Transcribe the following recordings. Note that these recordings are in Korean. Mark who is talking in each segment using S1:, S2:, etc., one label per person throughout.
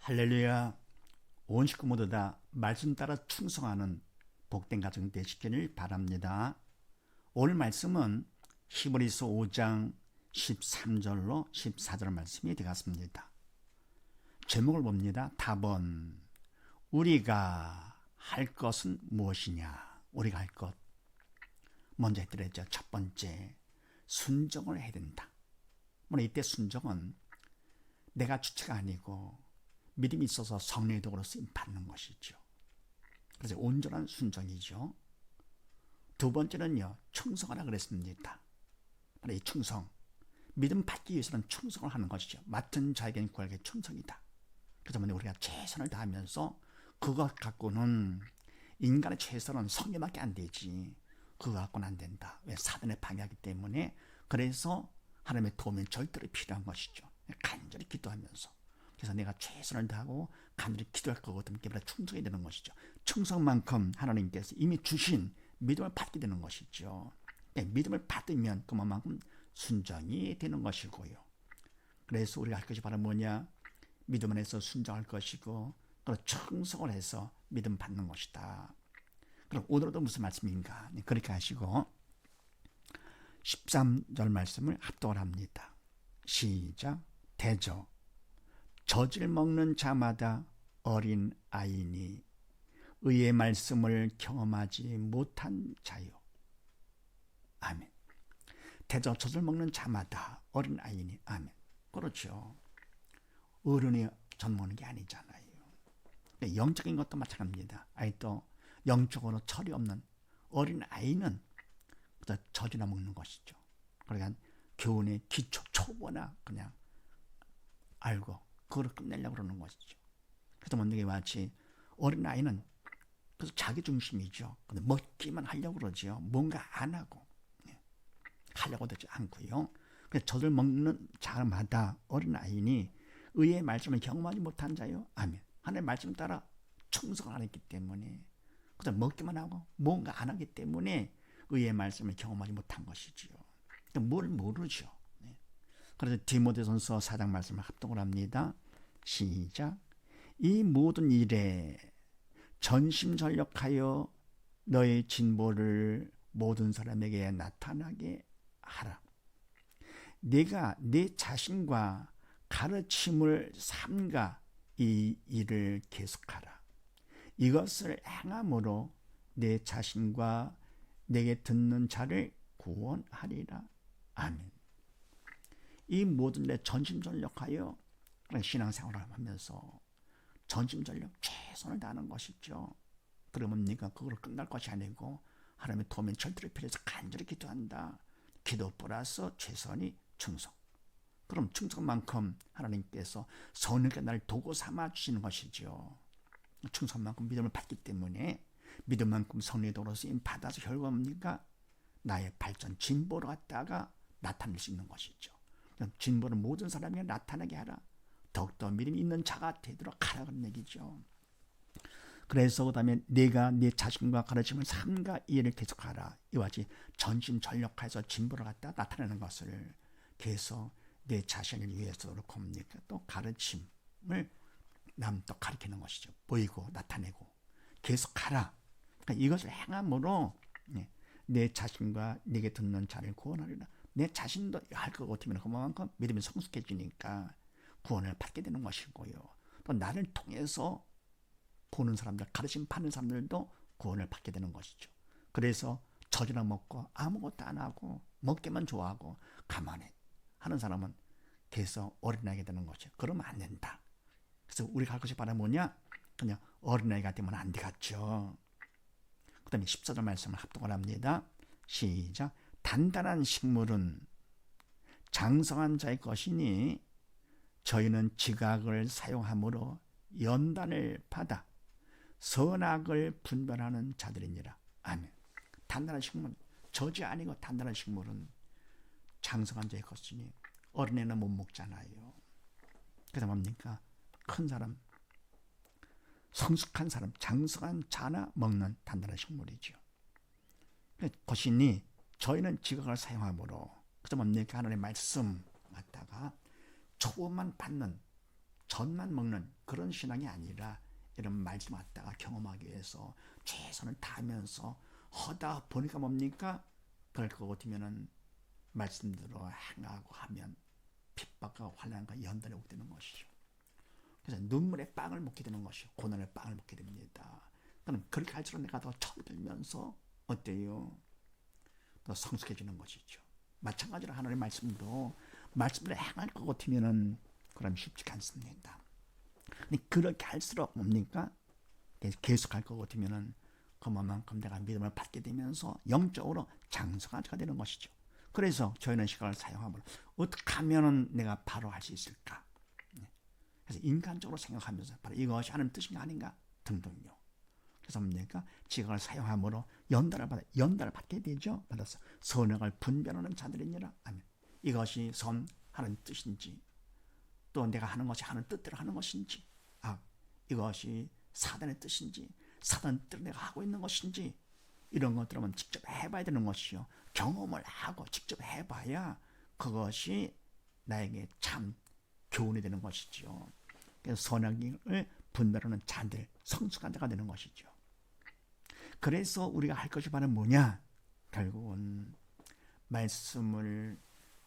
S1: 할렐루야. 온 식구 모두 다 말씀 따라 충성하는 복된 가정 되시기를 바랍니다. 오늘 말씀은 히브리서 5장 13절로 14절 말씀이 되겠습니다. 제목을 봅니다. 답은 우리가 할 것은 무엇이냐. 우리가 할 것 먼저 해드렸죠. 첫 번째, 순종을 해야 된다. 물론 이때 순종은 내가 주체가 아니고 믿음이 있어서 성령의 도구로 쓰임 받는 것이죠. 그래서 온전한 순종이죠. 두 번째는요, 충성하라 그랬습니다. 바로 이 충성, 믿음 받기 위해서는 충성을 하는 것이죠. 맡은 자에게는 구하게 충성이다. 그래서 우리가 최선을 다하면서 그것 갖고는 인간의 최선은 성령밖에 안 되지. 그거 갖고는 안 된다. 왜? 사단에 방해하기 때문에. 그래서 하나님의 도움이 절대로 필요한 것이죠. 간절히 기도하면서. 그래서 내가 최선을 다하고 간절히 기도할 거거든. 그게 충성이 되는 것이죠. 충성만큼 하나님께서 이미 주신 믿음을 받게 되는 것이죠. 믿음을 받으면 그만큼 순종이 되는 것이고요. 그래서 우리가 할 것이 바로 뭐냐? 믿음 안에서 순종할 것이고 또 충성을 해서 믿음 받는 것이다. 그럼 오늘도 무슨 말씀인가? 그렇게 하시고 13절 말씀을 합독을 합니다. 시작. 대저 젖을 먹는 자마다 어린 아이니 의의 말씀을 경험하지 못한 자요. 아멘. 대저 젖을 먹는 자마다 어린 아이니. 아멘. 그렇죠. 어른이 젖 먹는 게 아니잖아요. 영적인 것도 마찬가지입니다. 아직도 영적으로 철이 없는 어린 아이는 젖이나 먹는 것이죠. 그러니까 교훈의 기초 초보나 그냥 알고 그걸 끝내려고 그러는 것이죠. 그래서 먼저 마치 어린아이는 그래서 자기 중심이죠. 근데 먹기만 하려고 그러죠. 뭔가 안 하고 하려고 하지 않고요. 그래서 젖을 먹는 자마다 어린아이니 의의 말씀을 경험하지 못한 자요. 아멘. 하나님의 말씀 따라 충성을 안 했기 때문에 그래서 먹기만 하고 뭔가 안 하기 때문에 의의 말씀을 경험하지 못한 것이지요. 뭘 모르죠. 그래서 디모데전서 4장 말씀을 합독을 합니다. 시작. 이 모든 일에 전심전력하여 너의 진보를 모든 사람에게 나타나게 하라. 네가 네 자신과 가르침을 삼가 이 일을 계속하라. 이것을 행함으로 내 자신과 내게 듣는 자를 구원하리라. 아멘. 이 모든 데 전심전력하여 신앙생활을 하면서 전심전력 최선을 다하는 것이죠. 그러면 네가 그걸 끝날 것이 아니고 하나님의 도움이 절대로 필요해서 간절히 기도한다. 기도 플러스 최선이 충성. 그럼 충성만큼 하나님께서 성령께 나를 도구 삼아 주시는 것이죠. 충성만큼 믿음을 받기 때문에 믿음만큼 성령의 도구로 쓰임 받아서 결과입니까? 나의 발전, 진보로 갔다가 나타낼 수 있는 것이죠. 진보를 모든 사람에게 나타나게 하라. 더욱더 믿음이 있는 자가 되도록 하라 그런 얘기죠. 그래서 그 다음에 내가 네 자신과 가르침을 삼가 이 일을 계속하라. 이와 같이 전심전력해서 진보를 갖다 나타내는 것을 계속 내 자신을 위해서 그렇고 또 가르침을 남도 가르치는 것이죠. 보이고 나타내고 계속하라. 그러니까 이것을 행함으로 내 자신과 네게 듣는 자를 구원하리라. 내 자신도 할 것 같으면 그만큼 믿음이 성숙해지니까 구원을 받게 되는 것이고요. 또 나를 통해서 보는 사람들, 가르침 받는 사람들도 구원을 받게 되는 것이죠. 그래서 젖이나 먹고 아무것도 안 하고 먹기만 좋아하고 가만히 하는 사람은 계속 어린아이가 되는 것이죠. 그러면 안 된다. 그래서 우리가 할 것이 바로 뭐냐? 그냥 어린아이가 되면 안 되겠죠. 그 다음에 14절 말씀을 합독을 합니다. 시작. 단단한 식물은 장성한 자의 것이니 저희는 지각을 사용함으로 연단을 받아 선악을 분별하는 자들이니라. 아멘. 단단한 식물, 젖이 아니고 단단한 식물은 장성한 자의 것이니 어린애는 못 먹잖아요. 그래서 뭡니까? 큰 사람, 성숙한 사람, 장성한 자나 먹는 단단한 식물이죠. 것이니 저희는 지각을 사용함으로 그래서 뭡니까? 하나님의 말씀 갖다가 초음만 받는 젖만 먹는 그런 신앙이 아니라 이런 말씀 갖다가 경험하기 위해서 최선을 다하면서 하다 보니까 뭡니까? 그럴 것 같으면은 말씀대로 행하고 하면 핍박과 환난과 연단이 오게 되는 것이죠. 그래서 눈물의 빵을 먹게 되는 것이요, 고난의 빵을 먹게 됩니다. 그럼 그렇게 할수록 내가 더 철들면서 어때요? 더 성숙해지는 것이죠. 마찬가지로 하나님의 말씀도 말씀대로 행할 것 같으면은 그럼 쉽지 않습니다. 근데 그렇게 할수록 뭡니까? 계속 할 것 같으면은 그만큼 내가 믿음을 받게 되면서 영적으로 장성한 자가 되는 것이죠. 그래서 저희는 시간을 사용하므로 어떻게 하면은 내가 바로 할 수 있을까? 그래서 인간적으로 생각하면서 바로 이것이 하나님 뜻인가 아닌가 등등요. 그래서 뭡니까? 지각을 사용함으로 연단을 받게 되죠. 받아서 선악을 분별하는 자들이니라. 아멘. 이것이 선 하는 뜻인지, 또 내가 하는 것이 하는 뜻대로 하는 것인지, 이것이 사단의 뜻인지, 사단 뜻대로 내가 하고 있는 것인지, 이런 것들은 직접 해봐야 되는 것이요. 경험을 하고 직접 해봐야 그것이 나에게 참 교훈이 되는 것이죠. 그래서 선악을 분별하는 자들, 성숙한 자가 되는 것이죠. 그래서 우리가 할 것이 바로 뭐냐? 결국은 말씀을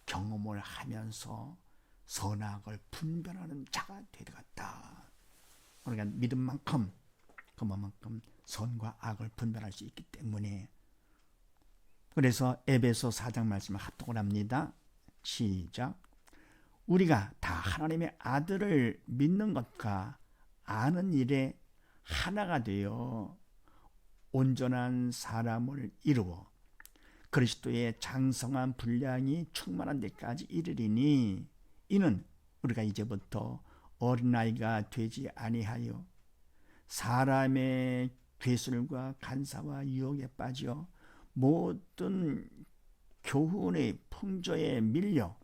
S1: 경험을 하면서 선악을 분별하는 자가 되겠다. 우리가 믿은 만큼 그만큼 선과 악을 분별할 수 있기 때문에, 그래서 에베소 4장 말씀을 합독을 합니다. 시작. 우리가 다 하나님의 아들을 믿는 것과 아는 일에 하나가 되어 온전한 사람을 이루어 그리스도의 장성한 분량이 충만한 데까지 이르리니, 이는 우리가 이제부터 어린아이가 되지 아니하여 사람의 괴술과 간사와 유혹에 빠져 모든 교훈의 풍조에 밀려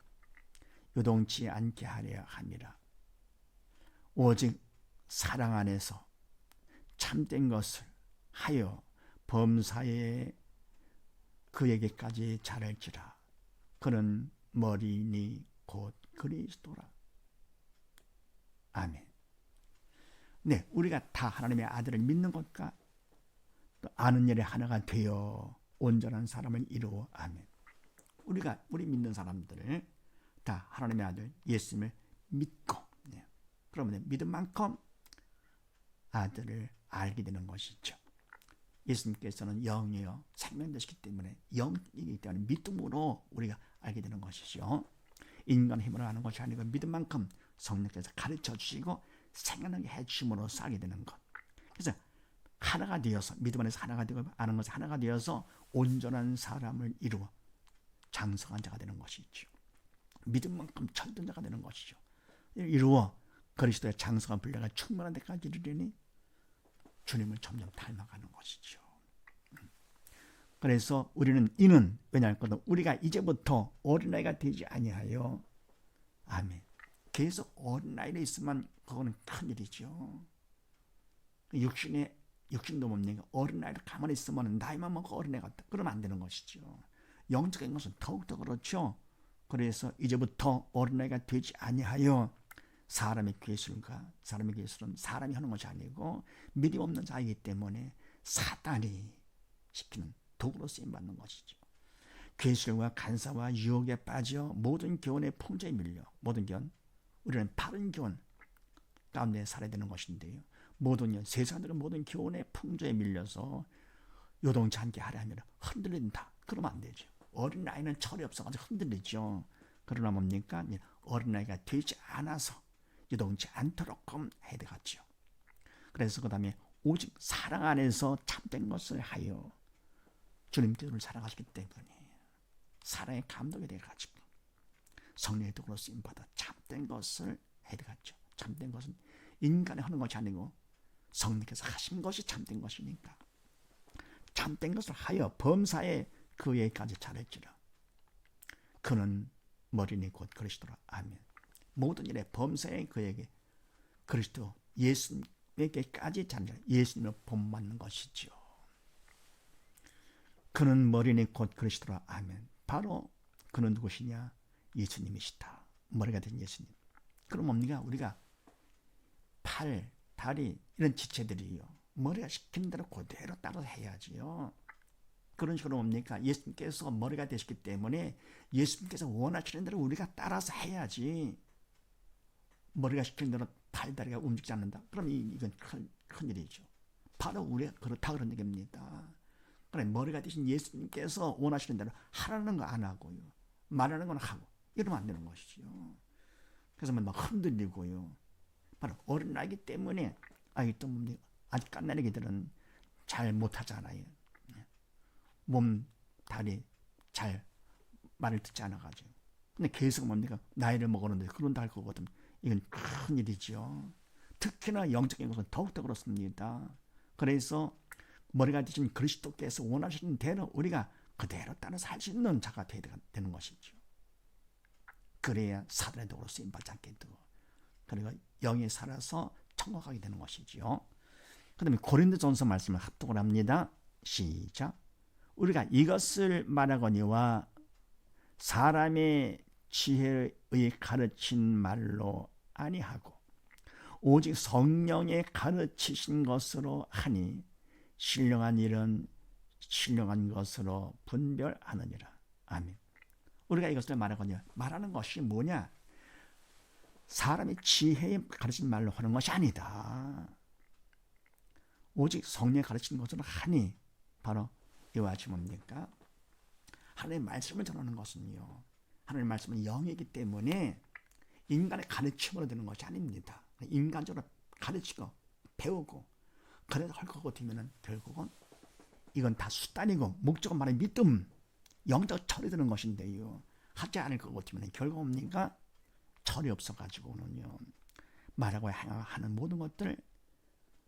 S1: 요동치 않게 하려 함이라. 오직 사랑 안에서 참된 것을 하여 범사에 그에게까지 자랄지라. 그는 머리니 곧 그리스도라. 아멘. 네, 우리가 다 하나님의 아들을 믿는 것과 또 아는 일에 하나가 되어 온전한 사람을 이루어. 아멘. 우리 믿는 사람들을 다 하나님의 아들 예수님을 믿고, 그러면 믿은 만큼 아들을 알게 되는 것이죠. 예수님께서는 영이요 생명 되시기 때문에, 영이기 때문에 믿음으로 우리가 알게 되는 것이죠. 인간 힘으로 하는 것이 아니고 믿은 만큼 성령께서 가르쳐 주시고 생각나게 해주심으로써 알게 되는 것. 그래서 하나가 되어서, 믿음 안에서 하나가 되고 아는 것이 하나가 되어서 온전한 사람을 이루어 장성한 자가 되는 것이죠. 믿은 만큼 철든 자가 되는 것이죠. 이루어 그리스도의 장성한 분량을 충만한 데까지 이르려니 주님을 점점 닮아가는 것이죠. 그래서 우리는 이는 왜냐하면 우리가 이제부터 어린아이가 되지 아니하여, 아멘. 계속 어린아이로 있으면 그거는 큰일이죠. 육신도 뭡니까? 어린아이로 가만히 있으면 나이만 먹고 어린애 같다. 그러면 안 되는 것이죠. 영적인 것은 더욱더 그렇죠. 그래서 이제부터 어린아이가 되지 아니하여 사람의 괴술은 사람이 하는 것이 아니고 믿음 없는 자이기 때문에 사단이 시키는 도구로 쓰임받는 것이죠. 괴술과 간사와 유혹에 빠져 모든 교훈의 풍조에 밀려, 모든 교훈, 우리는 바른 교훈 가운데 살아야 되는 것인데요. 세상들은 모든 교훈의 풍조에 밀려서 요동치 않게 하려 하면 흔들린다. 그러면 안 되죠. 어린아이는 철이 없어가지고 흔들리죠. 그러나 뭡니까? 어린아이가 되지 않아서 요동치 않도록 해야 되겠죠. 그래서 그 다음에 오직 사랑 안에서 참된 것을 하여, 주님께서 사랑하시기 때문에 사랑의 감독이 되어가지고 성령의 도구로 쓰임받아 참된 것을 해야 되겠죠. 참된 것은 인간이 하는 것이 아니고 성령께서 하신 것이 참된 것이니까 참된 것을 하여 범사에 그에게까지 자랄지라. 그는 머리니 곧 그리스도라. 아멘. 모든 일에 범사에 그에게 그리스도 예수님에게까지 자랄지라. 예수님을 본받는 것이죠. 그는 머리니 곧 그리스도라. 아멘. 바로 그는 누구시냐? 예수님이시다. 머리가 된 예수님. 그럼 뭡니까? 우리가 팔, 다리 이런 지체들이요. 머리가 시킨 대로 그대로 따라서 해야지요. 그런 식으로 뭡니까? 예수님께서 머리가 되셨기 때문에 예수님께서 원하시는 대로 우리가 따라서 해야지. 머리가 시키는 대로 팔다리가 움직이지 않는다. 그럼 이건 큰 일이죠. 바로 우리가 그렇다 그런 얘기입니다. 그래, 머리가 되신 예수님께서 원하시는 대로 하라는 거 안 하고요. 말하는 건 하고 이러면 안 되는 것이죠. 그래서 막 흔들리고요. 바로 어린아이기 때문에 또 뭡니까? 아직 깐난애기들은 잘 못하잖아요. 몸, 다리 잘 말을 듣지 않아가지고. 근데 계속 뭡니까? 나이를 먹었는데 그런다 할 거거든. 이건 큰 일이죠. 특히나 영적인 것은 더욱더 그렇습니다. 그래서 머리가 되신 그리스도께서 원하시는 대로 우리가 그대로 따라서 할 수 있는 자가 되는 것이죠. 그래야 사단의 도로 쓰임받지 않게 되고, 그리고 영에 살아서 천국 가게 되는 것이죠. 그 다음에 고린도전서 말씀을 합독을 합니다. 시작. 우리가 이것을 말하거니와 사람의 지혜의 가르친 말로 아니하고 오직 성령의 가르치신 것으로 하니 신령한 일은 신령한 것으로 분별하느니라. 아멘. 우리가 이것을 말하거니와, 말하는 것이 뭐냐? 사람의 지혜에 가르친 말로 하는 것이 아니다. 오직 성령의 가르친 것으로 하니, 바로 이와 같이 뭡니까? 하나님의 말씀을 전하는 것은요, 하나님의 말씀은 영이기 때문에 인간의 가르침으로 되는 것이 아닙니다. 인간적으로 가르치고 배우고 그래서 할 거고 되면은 결국은 이건 다 수단이고 목적은 말하는 믿음, 영적 철이 되는 것인데요. 하지 않을 거고 되면 결국 뭡니까? 철이 없어가지고는요, 말하고 하는 모든 것들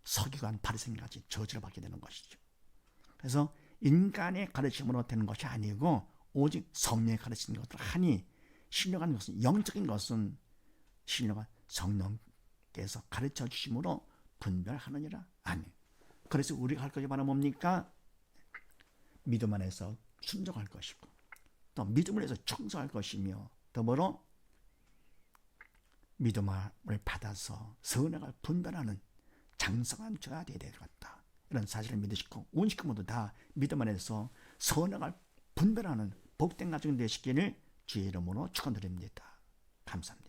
S1: 서기관 바리새인같이 저주를 받게 되는 것이죠. 그래서 인간의 가르침으로 되는 것이 아니고 오직 성령의 가르치는 것을 하니, 신령한 것은, 영적인 것은 신령한 성령께서 가르쳐 주심으로 분별하느니라. 아멘. 그래서 우리가 할 것이 바로 뭡니까? 믿음 안에서 순종할 것이고, 또 믿음을 해서 청소할 것이며, 더불어 믿음을 받아서 선악을 분별하는 장성한 자가 되어야 되겠다. 이런 사실을 믿으시고 온 식구 모두 다 믿음 안에서 선악을 분별하는 복된 가정 되시기를 주의 이름으로 축원드립니다. 감사합니다.